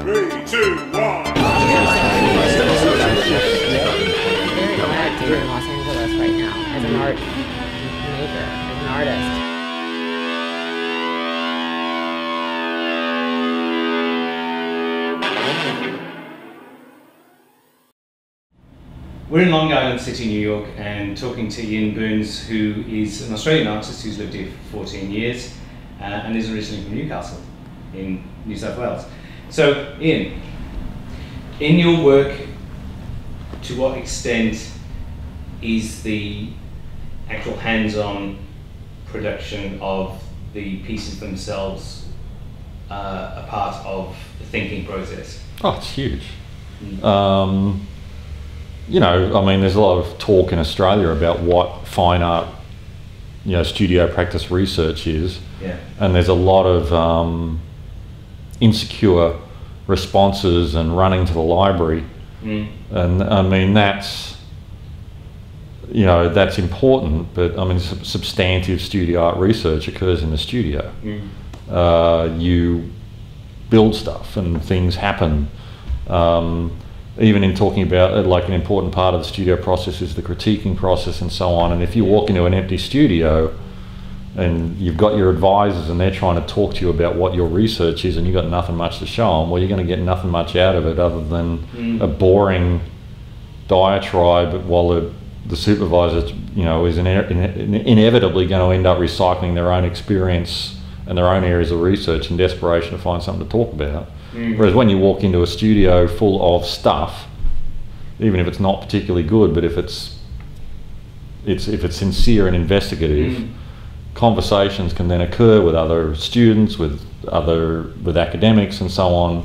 3, 2, 1. Very glad to be in Los Angeles right now as an art major, as an artist. We're in Long Island City, New York, and talking to Ian Burns, who is an Australian artist who's lived here for 14 years and is originally from Newcastle in New South Wales. So, Ian, in your work, to what extent is the actual hands-on production of the pieces themselves a part of the thinking process? Oh, it's huge. You know, I mean, there's a lot of talk in Australia about what fine art, you know, studio practice research is. Yeah. And there's a lot of insecure responses and running to the library. And I mean, that's, you know, that's important, but I mean, substantive studio art research occurs in the studio. You build stuff and things happen. Even in talking about like an important part of the studio process is the critiquing process and so on. And if you walk into an empty studio and you've got your advisors and they're trying to talk to you about what your research is and you've got nothing much to show them, well, you're going to get nothing much out of it other than a boring diatribe while the supervisor, you know, is inevitably going to end up recycling their own experience and their own areas of research in desperation to find something to talk about. Whereas when you walk into a studio full of stuff, even if it's not particularly good, but if it's sincere and investigative, conversations can then occur with other students, with academics and so on,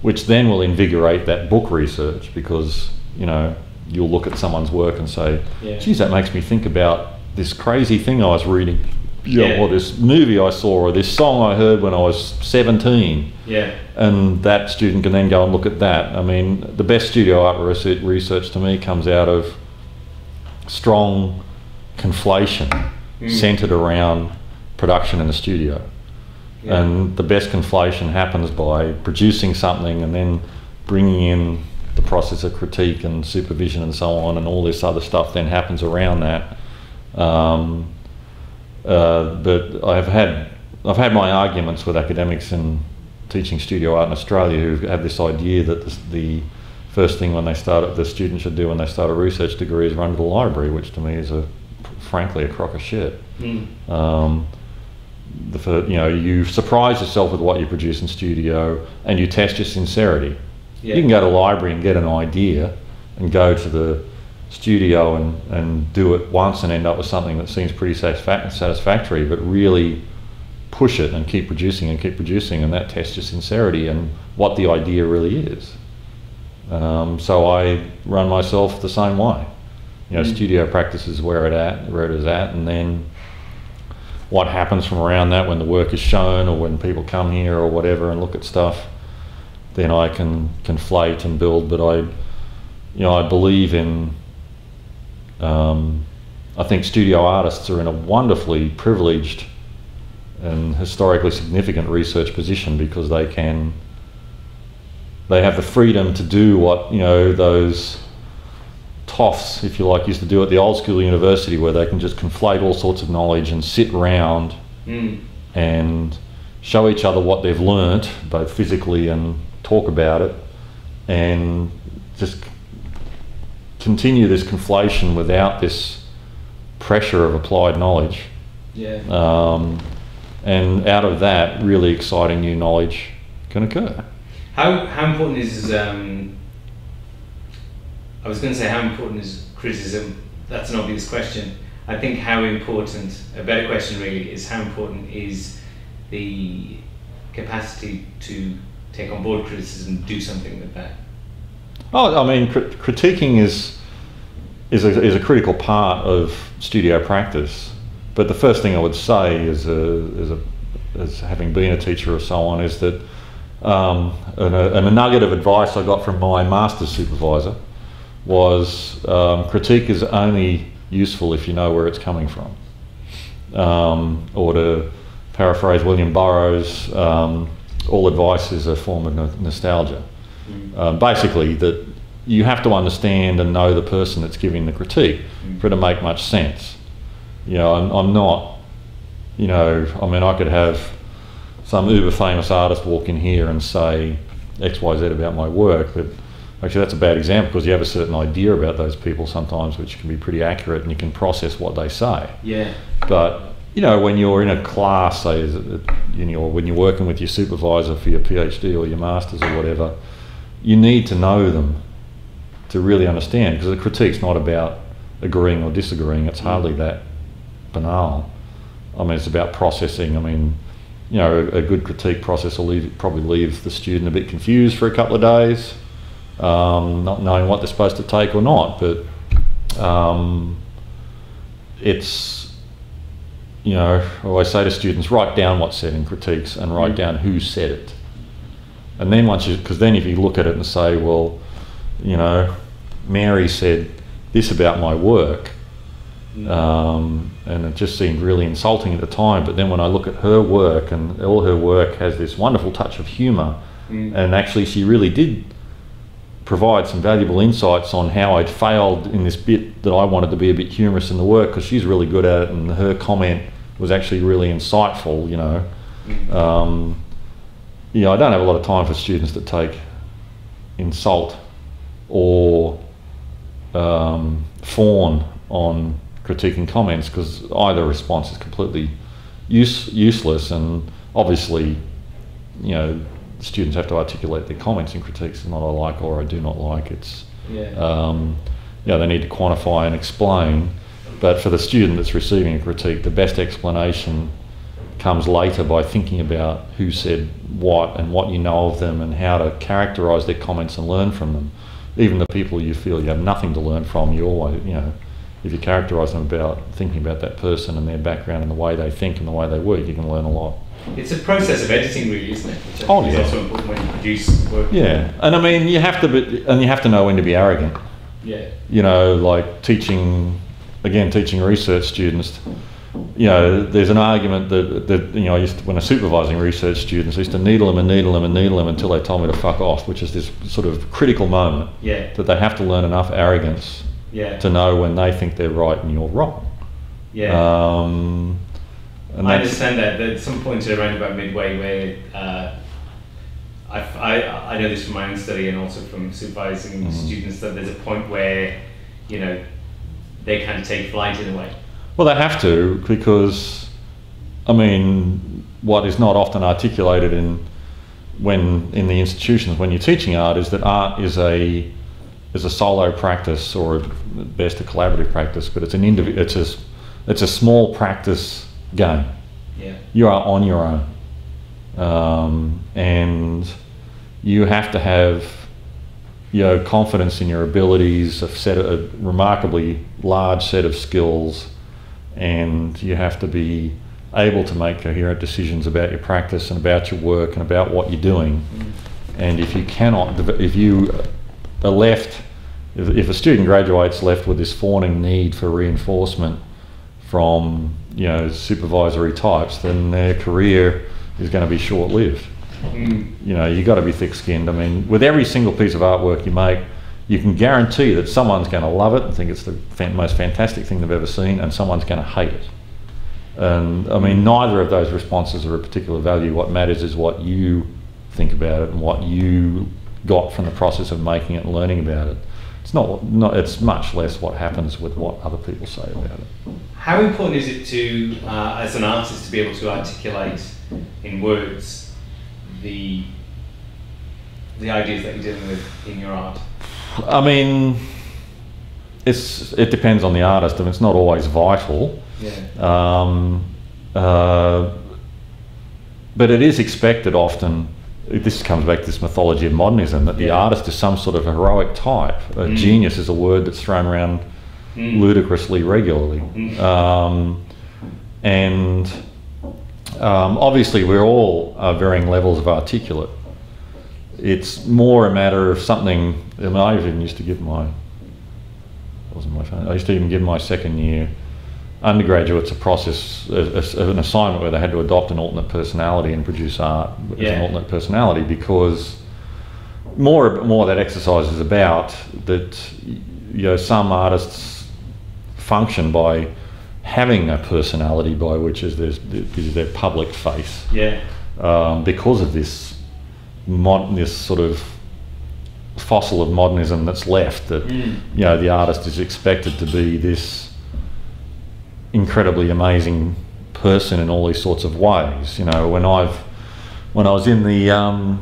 which then will invigorate that book research, because, you know, you'll look at someone's work and say, geez, that makes me think about this crazy thing I was reading. Or this movie I saw, or this song I heard when I was 17. And that student can then go and look at that. I mean, the best studio art research to me comes out of strong conflation centered around production in the studio. And the best conflation happens by producing something and then bringing in the process of critique and supervision and so on, and all this other stuff then happens around that. But I've had my arguments with academics in teaching studio art in Australia who have this idea that the first thing the student should do when they start a research degree is run to the library, which to me is frankly a crock of shit. You know, you surprise yourself with what you produce in studio and you test your sincerity. You can go to the library and get an idea and go to the studio and do it once and end up with something that seems pretty satisfactory, but really push it and keep producing, and that tests your sincerity and what the idea really is. So I run myself the same way. You know, studio practice is where it is at, and then what happens from around that when the work is shown or when people come here or whatever and look at stuff, then I can conflate and build. But I believe in, I think studio artists are in a wonderfully privileged and historically significant research position because they have the freedom to do what, you know, those toffs, if you like, used to do at the old school university, where they can just conflate all sorts of knowledge and sit round and show each other what they've learnt, both physically, and talk about it, and just continue this conflation without this pressure of applied knowledge. And out of that, really exciting new knowledge can occur. How important is, I was going to say how important is criticism? That's an obvious question. I think how important, a better question really, is how important is the capacity to take on board criticism and do something with that? Oh, I mean, critiquing is a critical part of studio practice. But the first thing I would say as having been a teacher or so on is that a nugget of advice I got from my master's supervisor was critique is only useful if you know where it's coming from. Or to paraphrase William Burroughs, all advice is a form of nostalgia. Basically, that you have to understand and know the person that's giving the critique for it to make much sense. You know, I'm not, you know, I mean, I could have some uber famous artist walk in here and say X, Y, Z about my work, but actually that's a bad example because you have a certain idea about those people sometimes which can be pretty accurate and you can process what they say. Yeah. But, you know, when you're in a class, say, you know, when you're working with your supervisor for your PhD or your master's or whatever, you need to know them to really understand, because the critique's not about agreeing or disagreeing. It's hardly that banal. I mean, it's about processing. I mean, you know, a good critique process will probably leave the student a bit confused for a couple of days, not knowing what they're supposed to take or not. But it's, you know, I always say to students, write down what's said in critiques and write down who said it. And then once you, because then if you look at it and say, well, you know, Mary said this about my work, and it just seemed really insulting at the time, but then when I look at her work, and all her work has this wonderful touch of humour, and actually she really did provide some valuable insights on how I'd failed in this bit that I wanted to be a bit humorous in the work, because she's really good at it, and her comment was actually really insightful, you know. You know, I don't have a lot of time for students that take insult or fawn on critiquing comments, because either response is completely useless, and obviously, you know, students have to articulate their comments in critiques. It's not I like or I do not like. It's yeah, they need to quantify and explain. But for the student that's receiving a critique, the best explanation comes later by thinking about who said what and what you know of them and how to characterise their comments and learn from them. Even the people you feel you have nothing to learn from, you always, you know, if you characterise them about thinking about that person and their background and the way they think and the way they work, you can learn a lot. It's a process of editing, really, isn't it? Which Oh, is yeah. also important when you produce work. Yeah, and I mean, you have to be, and you have to know when to be arrogant. Yeah. You know, like teaching research students. You know, there's an argument that you know, I used to, when I was supervising research students, I used to needle them and needle them and needle them until they told me to fuck off, which is this sort of critical moment that they have to learn enough arrogance to know when they think they're right and you're wrong. Yeah. And I understand that. At some point around about midway where I know this from my own study and also from supervising students, that there's a point where, you know, they kind of take flight in a way. Well, they have to, because, I mean, what is not often articulated in the institutions when you're teaching art is that art is a solo practice, or at best a collaborative practice, but it's it's a small practice game. Yeah. You are on your own, and you have to have, you know, confidence in your abilities, a remarkably large set of skills, and you have to be able to make coherent decisions about your practice and about your work and about what you're doing. And if you cannot, if you are left, if a student graduates left with this fawning need for reinforcement from, you know, supervisory types, then their career is going to be short-lived. You know, you've got to be thick-skinned. I mean, with every single piece of artwork you make, you can guarantee that someone's going to love it and think it's the most fantastic thing they've ever seen, and someone's going to hate it. And I mean, neither of those responses are of particular value. What matters is what you think about it and what you got from the process of making it and learning about it. It's not it's much less what happens with what other people say about it. How important is it to, as an artist, to be able to articulate in words the ideas that you're dealing with in your art? I mean, it depends on the artist, and it's not always vital. Yeah. But it is expected often. This comes back to this mythology of modernism, that the artist is some sort of heroic type. Genius is a word that's thrown around ludicrously regularly. And obviously we're all varying levels of articulate. It's more a matter of something. I mean, I even used to give my, it wasn't my phone, I used to even give my second year undergraduates a process, an assignment where they had to adopt an alternate personality and produce art as an alternate personality, because more that exercise is about that, you know, some artists function by having a personality by which is their public face. Because of this sort of fossil of modernism that's left, that you know, the artist is expected to be this incredibly amazing person in all these sorts of ways. You know, when I was in the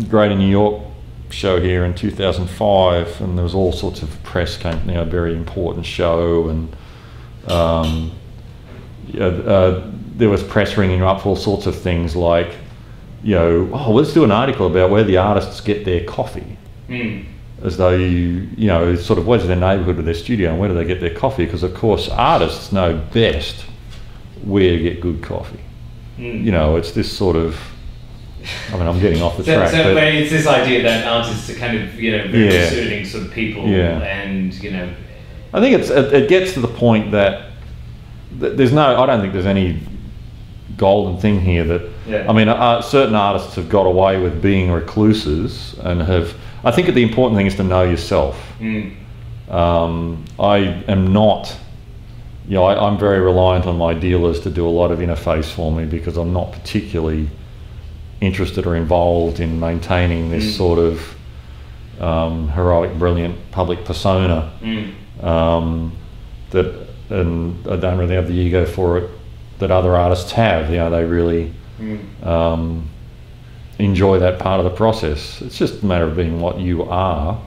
Greater New York show here in 2005, and there was all sorts of press came, you know, a very important show, and there was press ringing up for all sorts of things like, you know, oh, let's do an article about where the artists get their coffee. As though you know, sort of where's their neighbourhood or their studio and where do they get their coffee? Because of course artists know best where to get good coffee. You know, it's this sort of, I mean, I'm getting off the track. So but it's this idea that artists are kind of, you know, very discerning sort of people, and you know, I think it gets to the point that there's no, I don't think there's any golden thing here that, I mean, certain artists have got away with being recluses and have, I think the important thing is to know yourself. I am not, you know, I'm very reliant on my dealers to do a lot of interface for me, because I'm not particularly interested or involved in maintaining this sort of heroic, brilliant public persona. And I don't really have the ego for it that other artists have. You know, they really enjoy that part of the process. It's just a matter of being what you are,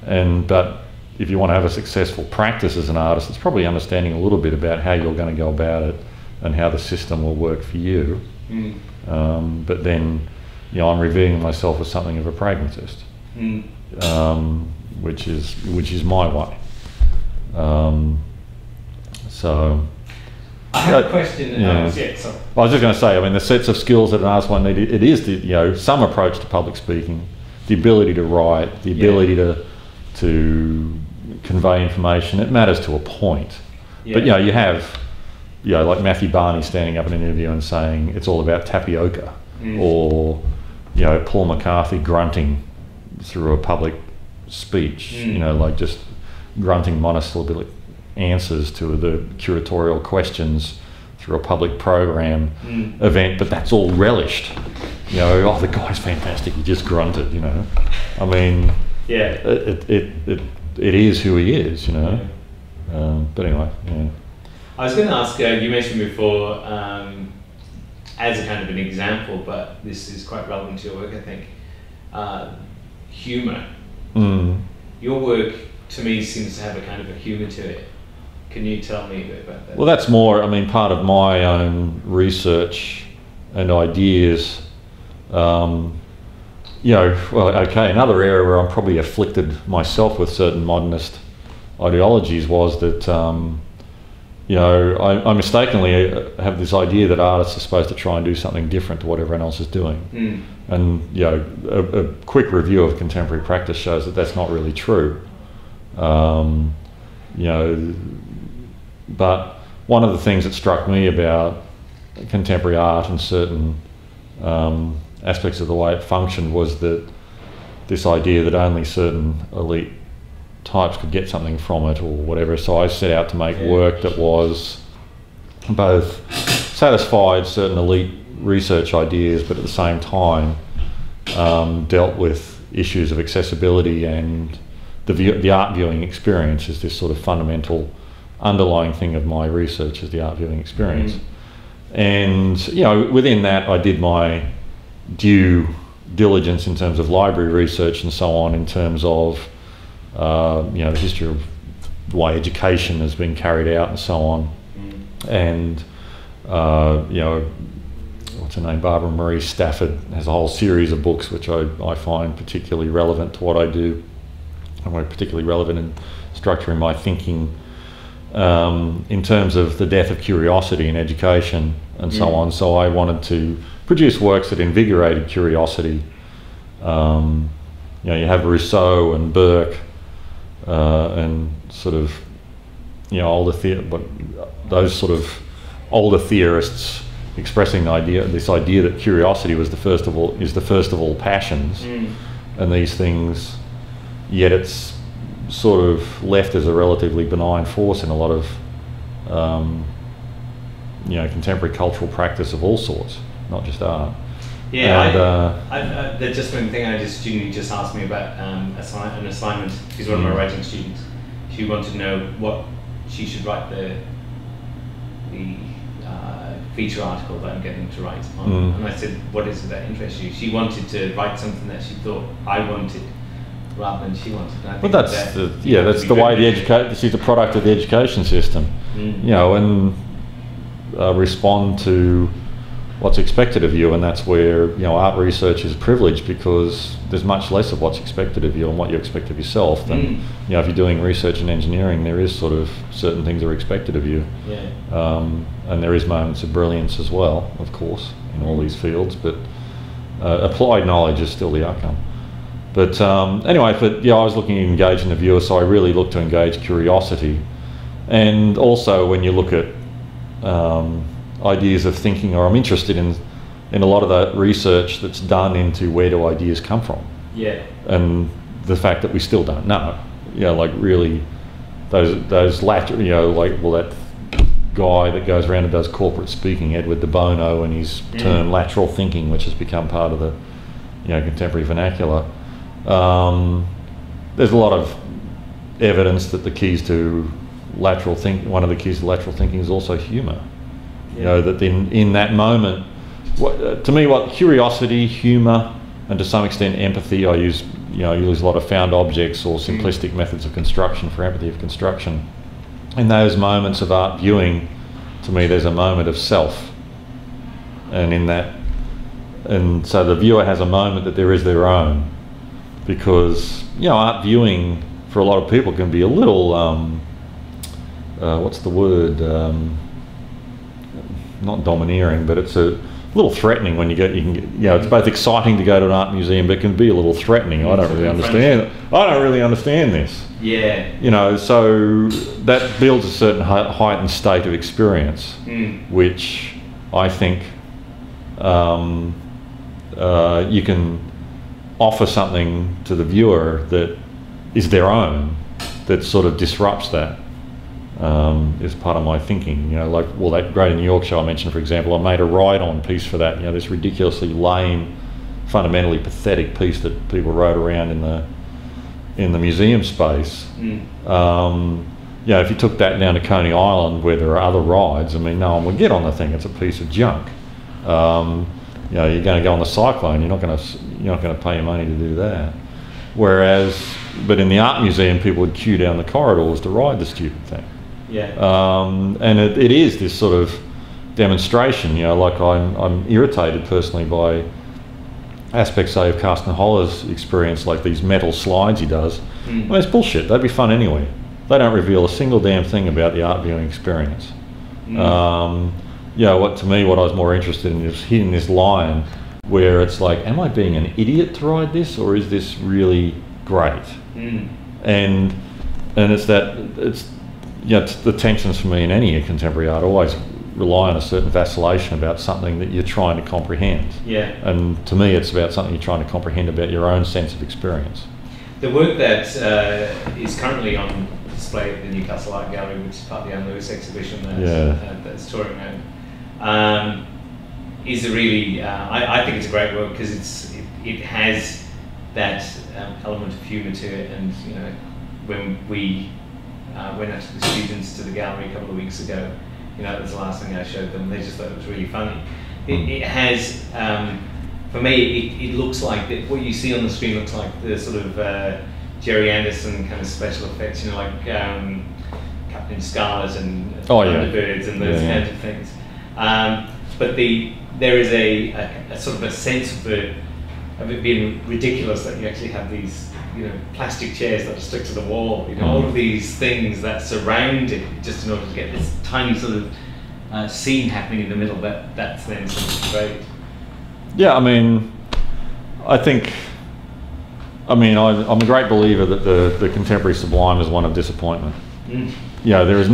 but if you want to have a successful practice as an artist, it's probably understanding a little bit about how you're going to go about it and how the system will work for you. But then, you know, I'm revealing myself as something of a pragmatist, which is my way. So I have a question. I was just going to say, I mean, the sets of skills that an artist might need, it is the, you know, some approach to public speaking, the ability to write, the ability to convey information. It matters to a point. But you know, you have, you know, like Matthew Barney standing up in an interview and saying it's all about tapioca, or, you know, Paul McCarthy grunting through a public speech, you know, like just grunting monosyllabic answers to the curatorial questions through a public program event, but that's all relished. You know, oh, the guy's fantastic, he just grunted, you know. I mean, it is who he is, you know. But anyway, I was going to ask, you mentioned before, as a kind of an example, but this is quite relevant to your work, I think, humour. Your work, to me, seems to have a kind of a humour to it. Can you tell me a bit about that? Well, that's more, I mean, part of my own research and ideas. You know, well, okay, another area where I'm probably afflicted myself with certain modernist ideologies was that, you know, I mistakenly have this idea that artists are supposed to try and do something different to what everyone else is doing. And, you know, a quick review of contemporary practice shows that that's not really true. You know, but one of the things that struck me about contemporary art and certain aspects of the way it functioned was that this idea that only certain elite types could get something from it or whatever. So I set out to make work that was both satisfied certain elite research ideas, but at the same time dealt with issues of accessibility, and the art viewing experience is this sort of fundamental underlying thing of my research, is the art viewing experience. And, you know, within that I did my due diligence in terms of library research and so on, in terms of you know, the history of the way education has been carried out and so on. And you know, what's her name, Barbara Marie Stafford has a whole series of books which I find particularly relevant to what I do, and particularly relevant in structuring my thinking in terms of the death of curiosity in education and so on. So I wanted to produce works that invigorated curiosity. You know, you have Rousseau and Burke and sort of you know, those sort of older theorists expressing this idea that curiosity is the first of all passions, and these things, yet it's sort of left as a relatively benign force in a lot of you know, contemporary cultural practice of all sorts, not just art. Yeah, there's just one thing. A student just asked me about an assignment. She's one of my writing students. She wanted to know what she should write the feature article that I'm getting to write on. And I said, what is it that interests you? She wanted to write something that she thought I wanted rather than she wanted. And I think that's the way she's a product of the education system, you know, and respond to what's expected of you, and that's where, you know, art research is privileged, because there's much less of what's expected of you and what you expect of yourself than, you know, if you're doing research and engineering, there is sort of certain things that are expected of you. And there is moments of brilliance as well, of course, in all these fields, but applied knowledge is still the outcome. But anyway, I was looking to engage in the viewer, so I really look to engage curiosity. And also when you look at ideas of thinking, or I'm interested in a lot of that research that's done into where do ideas come from. And the fact that we still don't know. You know, like really those lateral, you know, like, well, that guy that goes around and does corporate speaking, Edward de Bono, and his term lateral thinking, which has become part of the, you know, contemporary vernacular. There's a lot of evidence that one of the keys to lateral thinking is also humour. You know, that in that moment, to me, what curiosity, humour, and to some extent empathy, I use a lot of found objects or simplistic methods of construction for empathy of construction. In those moments of art viewing, to me, there's a moment of self, and so the viewer has a moment that there is their own, because, you know, art viewing for a lot of people can be a little what's the word? Not domineering, but it's a little threatening when you can get, you know, it's both exciting to go to an art museum, but it can be a little threatening. I don't really understand this. You know, so that builds a certain heightened state of experience, which I think you can offer something to the viewer that is their own, that sort of disrupts that. Is part of my thinking, you know, like, well, that Greater New York show I mentioned, for example, I made a ride-on piece for that, you know, this ridiculously lame, fundamentally pathetic piece that people rode around in the museum space. You know, if you took that down to Coney Island where there are other rides, I mean, no one would get on the thing. It's a piece of junk. You know, you're going to go on the Cyclone. You're not going to pay your money to do that. But in the art museum, people would queue down the corridors to ride the stupid thing. And it is this sort of demonstration, you know, like I'm irritated personally by aspects, say, of Carsten Holler's experience, like these metal slides he does. Well, it's bullshit. They'd be fun anyway. They don't reveal a single damn thing about the art viewing experience. You know, what I was more interested in is hitting this line where it's like, am I being an idiot to ride this, or is this really great? And it's you know, the tensions for me in any contemporary art always rely on a certain vacillation about something that you're trying to comprehend. And to me, it's about something you're trying to comprehend about your own sense of experience. The work that is currently on display at the Newcastle Art Gallery, which is part of the Anne Lewis exhibition that's touring now, is a really, I think it's a great work, because it has that element of humour to it. And, you know, when we went out to the students to the gallery a couple of weeks ago, you know, that was the last thing I showed them. They just thought it was really funny. It has, for me, it looks like what you see on the screen looks like the sort of Jerry Anderson kind of special effects, you know, like Captain Scarlet and Thunderbirds and those kinds of things. But there is a sort of a sense of it being ridiculous, that you actually have these, you know, plastic chairs that are stuck to the wall, you know, all of these things that surround it, just in order to get this tiny sort of scene happening in the middle. That's then something great. Yeah, I mean, I'm a great believer that the contemporary sublime is one of disappointment. You there's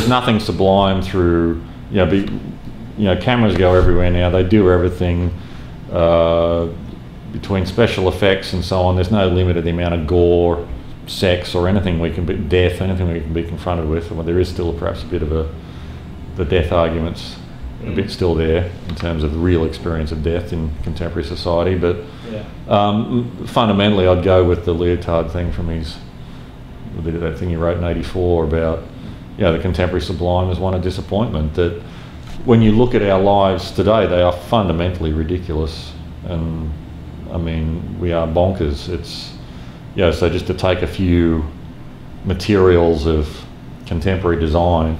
nothing sublime through, cameras go everywhere now. They do everything. Between special effects and so on, there's no limit to the amount of gore, sex, or anything death, anything we can be confronted with. Well, there is still perhaps a bit of the death arguments a bit still there in terms of the real experience of death in contemporary society. But fundamentally, I'd go with the Leotard thing from that thing he wrote in '84 about, the contemporary sublime is one of disappointment. That when you look at our lives today, they are fundamentally ridiculous, and I mean, we are bonkers. It's, so just to take a few materials of contemporary design,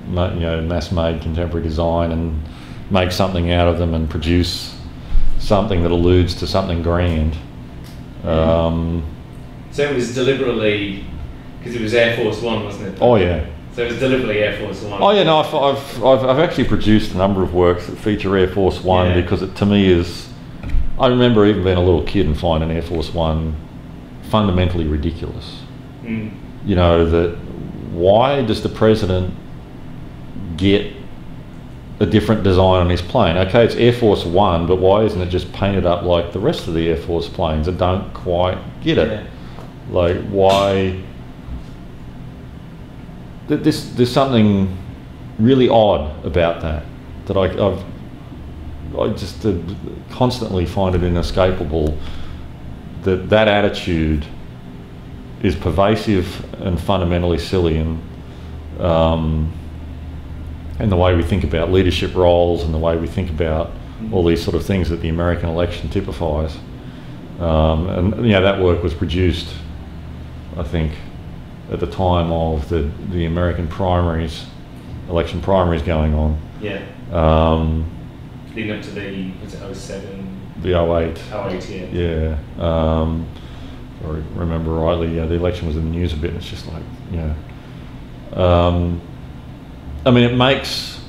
mass-made contemporary design, and make something out of them and produce something that alludes to something grand. So it was deliberately, because it was Air Force One, wasn't it? Oh yeah. So it was deliberately Air Force One. Oh yeah, no, I've actually produced a number of works that feature Air Force One because it, to me, is. I remember even being a little kid and finding Air Force One fundamentally ridiculous. That why does the president get a different design on his plane? Okay, it's Air Force One, but why isn't it just painted up like the rest of the Air Force planes? I don't quite get it. Like, why? There's something really odd about that I just constantly find it inescapable that attitude is pervasive and fundamentally silly, and the way we think about leadership roles and the way we think about all these sort of things that the American election typifies. That work was produced, I think, at the time of the American election primaries going on. Leading up to the, was it 07? The 08. 08, yeah. If I remember rightly, the election was in the news a bit, and it's just like, I mean, it makes,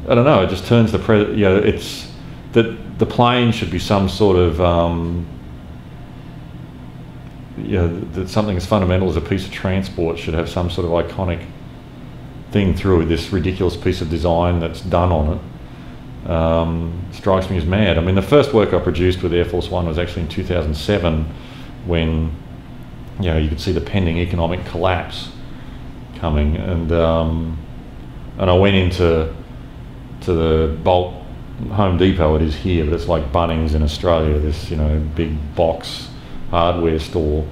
I don't know, it just turns it's that the plane should be some sort of, that something as fundamental as a piece of transport should have some sort of iconic thing through this ridiculous piece of design that's done on it. Strikes me as mad. I mean, the first work I produced with Air Force One was actually in 2007, when you could see the pending economic collapse coming, and I went into the bulk Home Depot. It is here, but it's like Bunnings in Australia. This big box hardware store,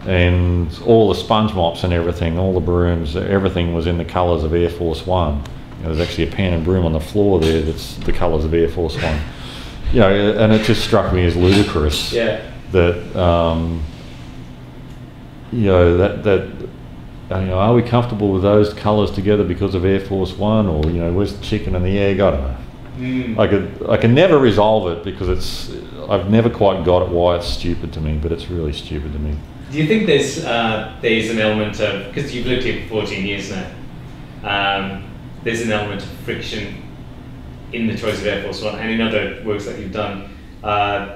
and all the sponge mops and everything, all the brooms, everything was in the colours of Air Force One. There's actually a pan and broom on the floor there that's the colours of Air Force One. And it just struck me as ludicrous. That are we comfortable with those colours together because of Air Force One, or where's the chicken and the egg? I don't know. I can never resolve it because I've never quite got it why it's stupid to me, but it's really stupid to me. Do you think there's an element of, because you've lived here for 14 years now, there's an element of friction in the choice of Air Force One and in other works that you've done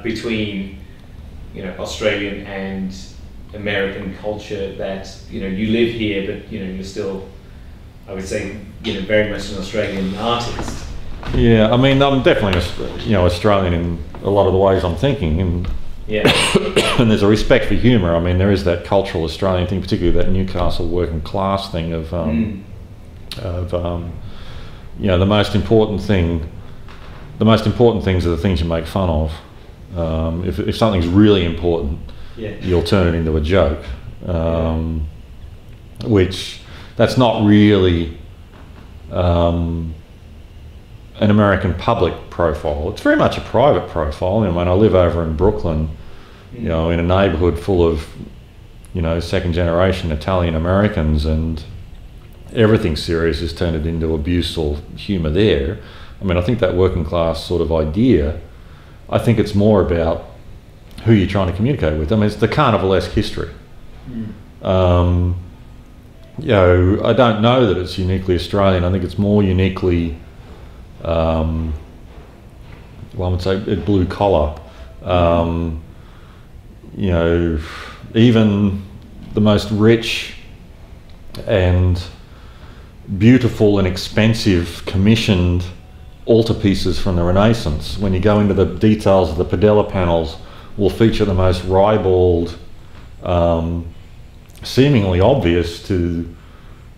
between Australian and American culture, that you live here, but you're still, I would say, very much an Australian artist. Yeah, I mean, I'm definitely Australian in a lot of the ways I'm thinking, and and there's a respect for humour. I mean, there is that cultural Australian thing, particularly that Newcastle working class thing of the most important things are the things you make fun of. If something's really important, you'll turn it into a joke, which that's not really an American public profile. It's very much a private profile. I mean, I live over in Brooklyn, in a neighbourhood full of second generation Italian Americans, and everything serious is turned into abuse or humour there. I mean, I think that working class sort of idea, I think it's more about who you're trying to communicate with. I mean, it's the carnivalesque history. I don't know that it's uniquely Australian. I think it's more uniquely, I would say, blue collar. Even the most rich and beautiful and expensive commissioned altarpieces from the Renaissance. When you go into the details of the pedella panels, will feature the most ribald, seemingly obvious to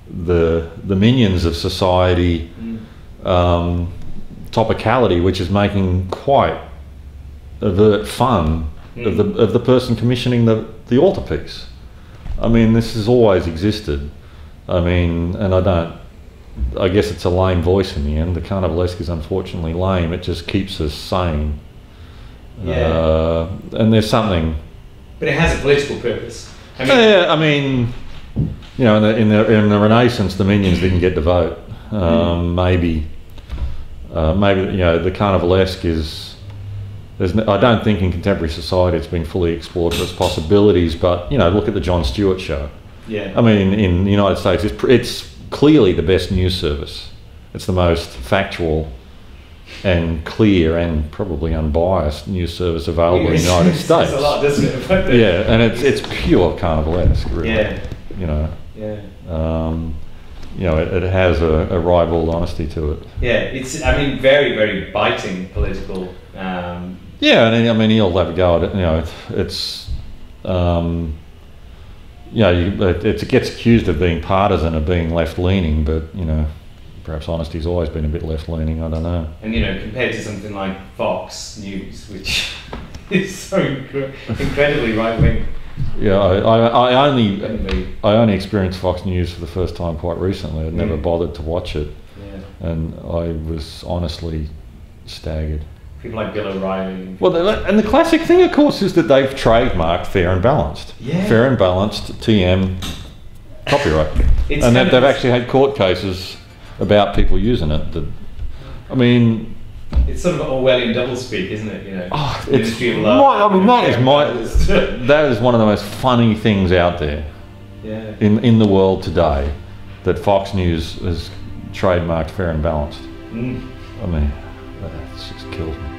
the minions of society, topicality, which is making quite overt fun of the person commissioning the altarpiece. I mean, this has always existed. I mean, and I guess it's a lame voice in the end. The Carnivalesque is unfortunately lame. It just keeps us sane. Yeah. And there's something. But it has a political purpose. Yeah, I mean, you know, in the Renaissance, the minions didn't get to vote. Maybe, you know, the Carnivalesque is. I don't think in contemporary society it's been fully explored for its possibilities. But you know, look at the Jon Stewart show. Yeah. I mean, in the United States, it's clearly the best news service. It's the most factual and clear and probably unbiased news service available in the United States. It's a lot, doesn't it? Yeah, and it's pure Carnivalesque, really. Yeah. You know. Yeah. You know, it has a ribald honesty to it. Yeah, it's, I mean, very, very biting political. Yeah, and I mean, he'll have a go at it. You know, it's you know, it gets accused of being partisan, of being left-leaning, but you know, perhaps honesty's always been a bit left-leaning. I don't know. And you know, compared to something like Fox News, which is so incredibly right-wing. Yeah, I only experienced Fox News for the first time quite recently. I'd never bothered to watch it, and I was honestly staggered. People like Bill O'Reilly. Well, and the classic thing, of course, is that they've trademarked Fair and Balanced. Yeah. Fair and Balanced, TM, copyright. And they've actually had court cases about people using it. I mean... It's sort of Orwellian doublespeak, isn't it? You know, Ministry of Love. I mean, that is one of the most funny things out there in the world today, that Fox News has trademarked Fair and Balanced. I mean, that just kills me.